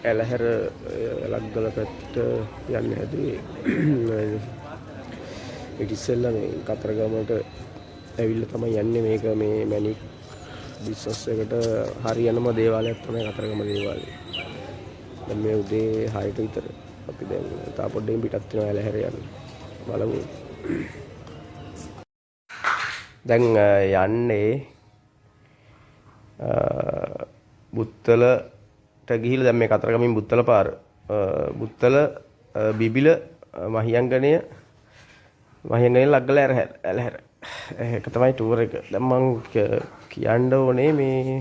ඇලහැර ලක්ගල පැත්තට යන්න හැදුවේ. ඒක ඉස්සෙල්ලා මේ කතරගමට ඇවිල්ලා තමයි යන්නේ. මේක මේ මැණික් බිස්නස් එකට හරියනම දේවාලයක් තමයි කතරගම දේවාලය. දැන් මේ උදේ 6ට විතර අපි දැන් තා පොඩ්ඩෙන් පිටත් වෙනවා ඇලහැර යන්න. බලමු. දැන් යන්නේ බුත්තලට ගිහිල්ලා දැන් මේ කතරගමින් බුත්තල පාර බුත්තල බිබිල මහියංගනය ලග්ගල ඇලහැර ඒක තමයි ටූර් එක. දැන් මම කියන්න ඕනේ මේ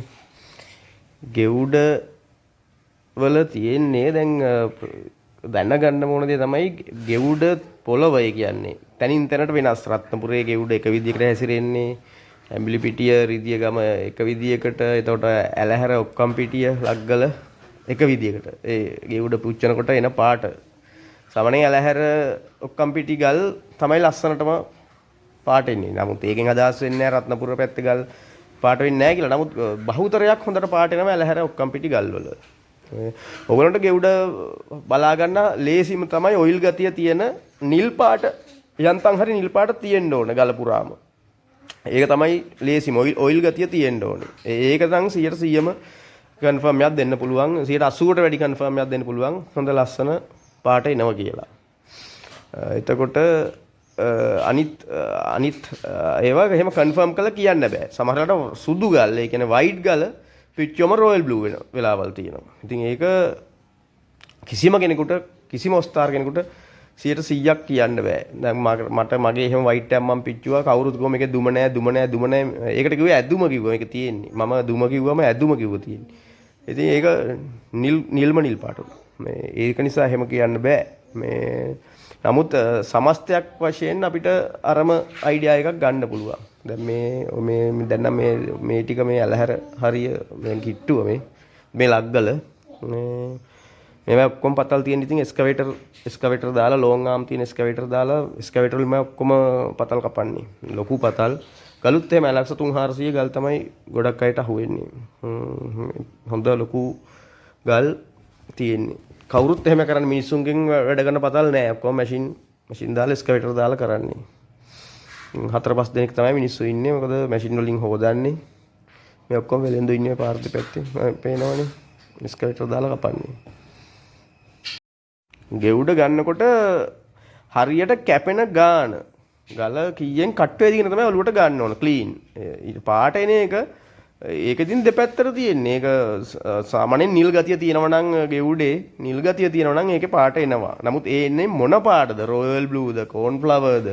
ගෙවුඩ වල තියෙන්නේ දැන් දැනගන්න ඕන දේ තමයි ගෙවුඩ පොළවය කියන්නේ. තනින් තැනට වෙනස්. රත්නපුරේ ගෙවුඩ එක විදිහකට හැසිරෙන්නේ. ඇඹිලිපිටිය රිදියගම එක විදියකට, එතකොට ඇලහැර ඔක්කම්පිටිය ලග්ගල එක විදියකට. ඒ ගෙවුඩ පුච්චනකොට එන පාට. සමනේ ඇලහැර ඔක්කම්පිටි ගල් තමයි ලස්සනටම පාට එන්නේ. නමුත් ඒකෙන් අදහස් වෙන්නේ නැහැ රත්නපුර පැත්තේ ගල් පාට වෙන්නේ නැහැ කියලා. නමුත් බහුතරයක් හොඳට පාට එනවා ඇලහැර ඔක්කම්පිටි ගල් වල. ඔයගොල්ලන්ට ගෙවුඩ බලා ගන්න ලේසිම තමයි ඔයිල් ගතිය තියෙන නිල් පාට යන්තම් හරි නිල් පාට තියෙන්න ඕන ගල පුරාම. ඒක තමයි ලේසිම ඔයිල් ගතිය තියෙන්න ඕනේ. ඒක නම් 100%ම කන්ෆර්ම් එකක් දෙන්න පුළුවන්. 80%ට වැඩි කන්ෆර්ම් එකක් දෙන්න පුළුවන්. හොඳ ලස්සන පාට එනවා කියලා. එතකොට අනිත් ඒවා එහෙම කන්ෆර්ම් කරලා කියන්න බෑ. සමහරවිට සුදු ගල්, ඒ කියන්නේ වයිට් ගල පිච්චොම රොයල් බ්ලූ වෙන වෙලාවල් තියෙනවා. ඉතින් ඒක කිසිම කෙනෙකුට කිසිම ඔස්තාර කෙනෙකුට 100%ක් කියන්න බෑ. දැන් මට මගේ එහෙම වයිට් එකක් මම පිච්චුවා. කවුරුත් කිව්වා මේක දුම නෑ. ඒකට කිව්වේ ඇදුම කිව්වා මේක තියෙන්නේ. මම දුම කිව්වම ඇදුම කිව්වා තියෙන්නේ. ඉතින් ඒක නිල් පාට. මේ ඒක නිසා එහෙම කියන්න බෑ. මේ නමුත් සමස්තයක් වශයෙන් අපිට අරම අයිඩියා එකක් ගන්න පුළුවන්. දැන් මේ දැන් නම් මේ ටික මේ ඇලහැර හරිය මේ කිට්ටුව මේ ලග්ගල මේවා ඔක්කොම පතල් තියෙන. ඉතින් එස්කවේටර් දාලා ලෝන් ආම් තියෙන එස්කවේටර් දාලා එස්කවේටර් වල මම ඔක්කොම පතල් කපන්නේ. ලොකු පතල් ගලුත් එහෙම ලක්ෂ 300 ගල් තමයි ගොඩක් අයට අහුවෙන්නේ. හොඳ ලොකු ගල් තියෙන්නේ. කවුරුත් එහෙම කරන්නේ මිනිස්සුන්ගෙන් වැඩ කරන පතල් නෑ. ඔක්කොම මැෂින් දාලා එස්කවේටර් දාලා කරන්නේ. 4-5 දෙනෙක් තමයි මිනිස්සු ඉන්නේ. මොකද මැෂින් වලින් හොදන්නේ. මේ ඔක්කොම වෙලෙන්දු ඉන්නේ පාර්ති පැත්තේ. පේනවනේ. එස්කවේටර් දාලා කපන්නේ. ගෙවුඩ ගන්නකොට හරියට කැපෙන ගාන ගල කීයෙන් කට් වේද කියන තමයි ඔලුවට ගන්න ඕන. ක්ලීන්. පාට එන එක ඒක ඉතින් දෙපැත්තට තියෙන්නේ. ඒක සාමාන්‍යයෙන් නිල් ගතිය තියෙනවා නම් ගෙවුඩේ නිල් ගතිය තියෙනවා නම් ඒකේ පාට එනවා. නමුත් ඒ එන්නේ මොන පාටද? රොයල් බ්ලූද, කෝන්ෆ්ලවර්ද,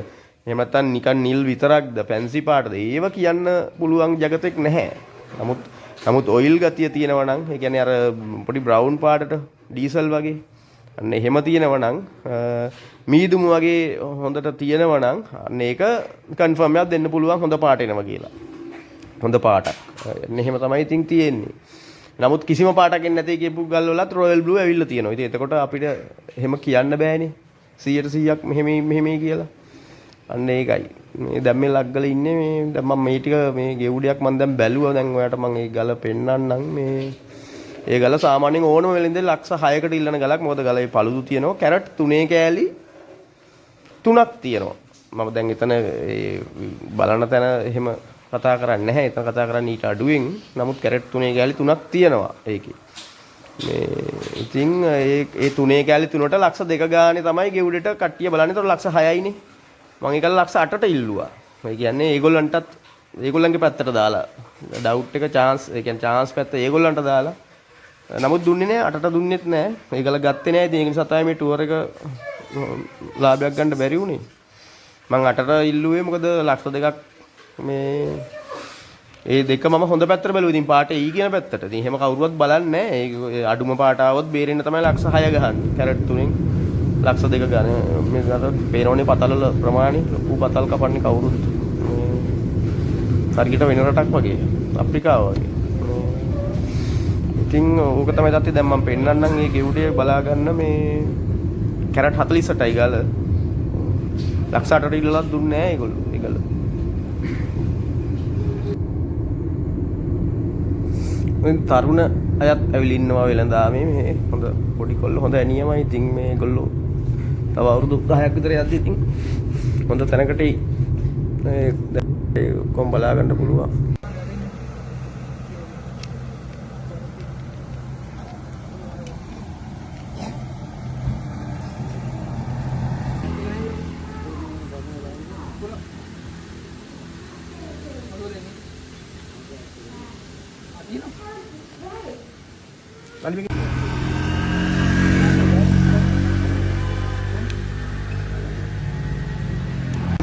එහෙම නැත්නම් නිකන් නිල් විතරක්ද, ෆැන්සි පාටද? ඒව කියන්න පුළුවන් జగතෙක් නැහැ. නමුත් ඔයිල් ගතිය තියෙනවා නම්, ඒ කියන්නේ අර පොඩි බ්‍රවුන් පාටට ඩීසල් වගේ අන්න එහෙම තියෙනවා නම්, මීදුම වගේ හොඳට තියෙනවා නම් අන්න ඒක කන්ෆර්ම් එකක් දෙන්න පුළුවන් හොඳ පාට එනවා කියලා. හොඳ පාටක්. එහෙම තමයි ඉතින් තියෙන්නේ. නමුත් කිසිම පාටක් එන්නේ නැතේ කියපු ගල් වලත් රොයල් බ්ලූ ඇවිල්ලා තියෙනවා. ඉතින් එතකොට අපිට එහෙම කියන්න බෑනේ. 100%ක් මෙහෙමයි කියලා. අන්න ඒකයි. මේ දැන් මේ ලග්ගල ඉන්නේ මේ දැන් මම මේ ටික මේ ගෙවුඩයක් මම දැන් බැලුවා. දැන් ඔයාලට මම ඒ ගල පෙන්නන්නම්. මේ ඒ ගල සාමාන්‍යයෙන් ඕනම වෙලෙන්ද ලක්ෂ 6කට ඉල්ලන ගලක්. මොකද ගලේ පළුදු තියෙනවා. කැරට් 3 කෑලි 3ක් තියෙනවා. මම දැන් එතන බලන තැන එහෙම කතා කරන්නේ නැහැ. එතන කතා කරන්නේ ඊට අඩුවෙන්. නමුත් කැරට් 3 කෑලි 3ක් තියෙනවා ඒකේ. මේ ඉතින් ඒ 3 කෑලි 3ට ලක්ෂ 2 ගානේ තමයි ගෙවුඩට කට්ටිය බලන්නේ. ඒතකොට ලක්ෂ 6යිනේ. මම ඒක ලක්ෂ 8ට ඉල්ලුවා. ඒ කියන්නේ ඒගොල්ලන්ටත් ඒගොල්ලන්ගේ පැත්තට දාලා ඩවුට් එක chance ඒ කියන්නේ chance පැත්ත ඒගොල්ලන්ට දාලා. නමුත් දුන්නේ නැහැ. 8ට දුන්නෙත් නැහැ. ඒගොල්ලෝ ගත්තේ නැහැ. ඉතින් ඒක නිසා තමයි මේ ටුවර් එක ලාභයක් ගන්න බැරි වුණේ. මම 8ට ඉල්ලුවේ මොකද ලක්ෂ 2ක් මේ ඒ දෙක මම හොඳ පැත්තට බැලුවා. ඉතින් පාට ඊ කියන පැත්තට. ඉතින් එහෙම කවුරුවත් බලන්නේ නැහැ. ඒ අඩුම පාට ආවොත් බේරෙන්න තමයි ලක්ෂ 6 ගහන්නේ. කැරට් 3න් ලක්ෂ 2 ගන්න. මේ අර පේනෝනේ පතල වල ප්‍රමාණي ලොකු පතල් කපන්නේ කවුරුත්. හරියට වෙන රටක් වගේ. අප්‍රිකාව වගේ. ඉතින් ඕක තමයි තත්ත්වය. දැන් මම පෙන්නන්නම් මේ ගෙවුඩේ බලා ගන්න මේ කැරට් 48යි ගාල. ලක්ෂ 8ට ඉල්ලලා දුන්නේ නැහැ ඒගොල්ලෝ. ඒගොල්ලෝ. තරුණ අයත් ඇවිල්ලා ඉන්නවා වෙලඳාමේ මේ හොඳ පොඩි කොල්ල හොඳ ඇනියමයි. ඉතින් මේගොල්ලෝ තව අවුරුදු 10ක් විතර යද්දි ඉතින් හොඳ තැනකට කොම් බලා ගන්න පුළුවන්.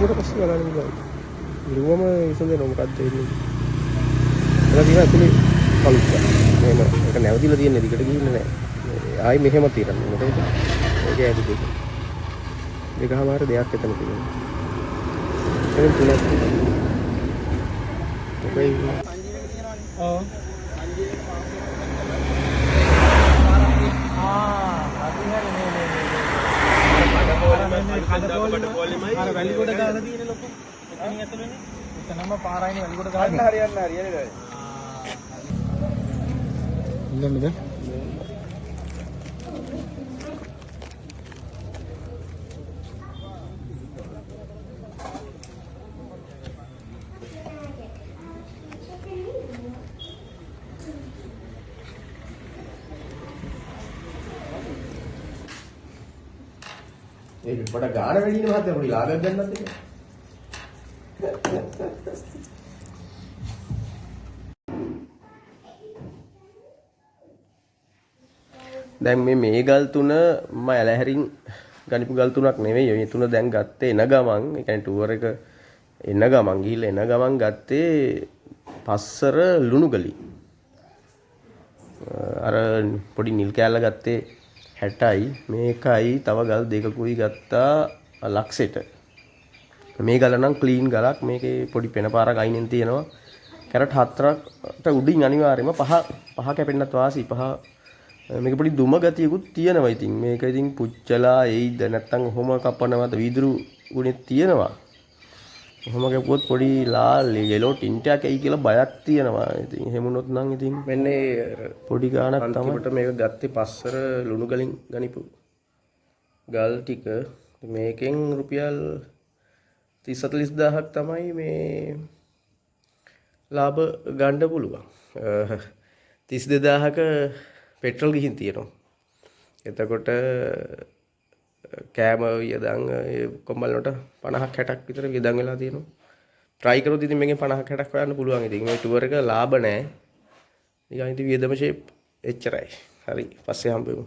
Mura pasti wala nang gawin. Luwa mo isang din mo kadto ini. Lagi na sini palut. Nena, ඒක නැවතිලා තියෙන්නේ දිගට ගිහින් නෑ. ආයි මෙහෙම තියරන්නේ. මොකද ඒක ඇදි දෙක. දෙකමාර දෙයක් එතන තියෙනවා. ඒක තුනක් තියෙනවා. ඔකයි. ඔව්. අර වැලිගොඩ ගාලා තියෙන ලොකු එතනින් ඇතුළේනේ එතනම පාරයිනේ වැලිගොඩ ගාලා හරියන්නේ හරියන්නේ ඉන්නද ඒක පොඩ ගාන වැඩිනේ මහත්තයා පොඩි ලාභයක් ගන්නත් එක. දැන් මේ ගල් තුන මම ඇලහැරින් ගනිපු ගල් තුනක් නෙවෙයි. මේ තුන දැන් ගත්තේ එන ගමන්, ඒ කියන්නේ ටුවර් එක එන ගමන් ගිහිල්ලා එන ගමන් ගත්තේ පස්සර ලුණු ගලින්. අර පොඩි නිල් කෑල්ල ගත්තේ 60යි මේකයි තව ගල් දෙකකුයි ගත්තා ලක්ෂෙට. මේ ගල නම් ක්ලීන් ගලක්. මේකේ පොඩි පෙන පාරක් අයිනෙන් තියෙනවා. කැරට් 4ට උඩින් අනිවාර්යයෙන්ම පහ කැපෙන්නත් වාසි. පහ මේක පොඩි දුම ගතියකුත් තියෙනවා. ඉතින් මේක ඉතින් පුච්චලා එයිද නැත්තම් ඔහොම කපනවද වීදුරු ගුණෙත් තියෙනවා. ඔහොම කැපුවොත් පොඩි ලාල් yellow tint එකක් එයි කියලා බයක් තියෙනවා. ඉතින් එහෙම වුණොත් නම් ඉතින් මෙන්නේ පොඩි ගාණක් තමයි. අන්තිමට මේක ගත්තේ පස්සර ලුණු ගලින් ගනිපු ගල් ටික. මේකෙන් රුපියල් 30-40000ක් තමයි මේ ලාභ ගන්න පුළුවන්. 32000ක පෙට්‍රල් ගිහින් තියෙනවා. එතකොට කෑම වියදම් කොම්බලනට 50ක් 60ක් විතර වියදම් වෙලා තියෙනවා. try කරොත් ඉතින් මේකෙන් 50ක් 60ක් හොයන්න පුළුවන්. ඉතින් මේ ටුවර් එක ලාභ නැහැ. නිකන් ඉතින් වියදම ෂේප් එච්චරයි. හරි. පස්සේ හම්බෙමු.